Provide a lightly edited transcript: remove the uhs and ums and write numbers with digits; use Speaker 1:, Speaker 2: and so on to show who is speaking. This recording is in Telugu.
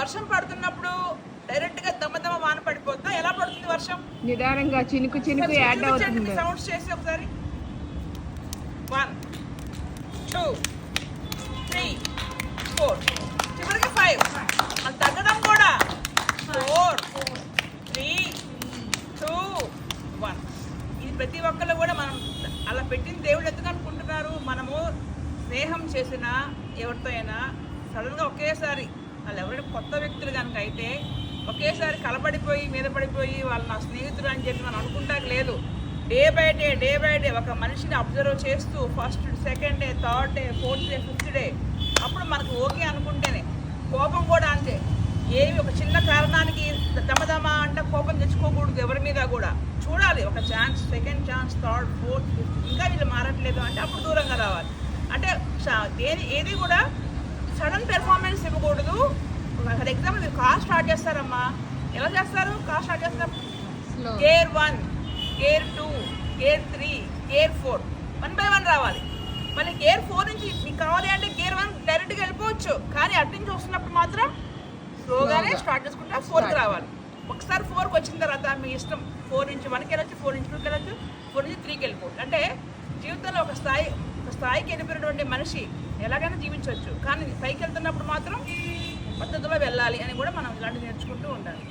Speaker 1: వర్షం పడుతున్నప్పుడు డైరెక్ట్ గా దమ్మ వాన పడిపోతా, ఎలా పడుతుంది వర్షం?
Speaker 2: నిదానంగా చినుకు చినుకు యాడ్ అవుతుంది.
Speaker 1: సౌండ్స్ చేసి ఒకసారి 1 2 3 4 చివరికి 5. అది తగ్గడం కూడా 4 3 2 1. ఇది ప్రతి ఒక్కళ్ళు కూడా మనం అలా పెట్టిన దేవుళ్ళు ఎందుకు అనుకుంటున్నారు? మనము స్నేహం చేసిన ఎవరితో అయినా సడన్గా ఒకేసారి వాళ్ళు ఎవరైనా కొత్త వ్యక్తులు కనుక అయితే ఒకేసారి కలబడిపోయి మీద పడిపోయి వాళ్ళు నా స్నేహితులు అని చెప్పి మనం అనుకుంటాక లేదు. డే బై డే ఒక మనిషిని అబ్జర్వ్ చేస్తూ first second day third day fourth day fifth day అప్పుడు మనకు ఓకే అనుకుంటేనే. కోపం కూడా అంతే. ఏమి ఒక చిన్న కారణానికి దమదమ అంటే కోపం తెచ్చుకోకూడదు ఎవరి మీద కూడా. చూడాలి ఒక chance, second chance, third fourth fifth, ఇంకా వీళ్ళు మారట్లేదు అంటే అప్పుడు దూరంగా రావాలి. అంటే ఏది కూడా సడన్ పెర్ఫార్మెన్స్ ఇవ్వకూడదు. ఫర్ ఎగ్జాంపుల్ మీరు కార్ స్టార్ట్ చేస్తారమ్మా, ఎలా చేస్తారు? కార్ స్టార్ట్ చేస్తారు gear 1 gear 2 gear 3 gear 4 1 by 1 రావాలి. మళ్ళీ గేర్ 4 నుంచి మీకు కావాలి అంటే గేర్ 1 డైరెక్ట్గా వెళ్ళిపోవచ్చు, కానీ అటు నుంచి వస్తున్నప్పుడు మాత్రం స్లోగానే స్టార్ట్ చేసుకుంటే 4కి రావాలి. ఒకసారి 4కి వచ్చిన తర్వాత మీ ఇష్టం, 4 నుంచి 1కి వెళ్ళచ్చు, 4 నుంచి 2కి వెళ్ళచ్చు, 4 నుంచి 3కి వెళ్ళిపోవచ్చు. అంటే జీవితంలో ఒక స్థాయికి వెళ్ళిపోయినటువంటి మనిషి ఎలాగైనా జీవించవచ్చు, కానీ పైకి వెళ్తున్నప్పుడు మాత్రం పద్ధతిలో వెళ్ళాలి అని కూడా మనం ఇలాంటివి నేర్చుకుంటూ ఉండాలి.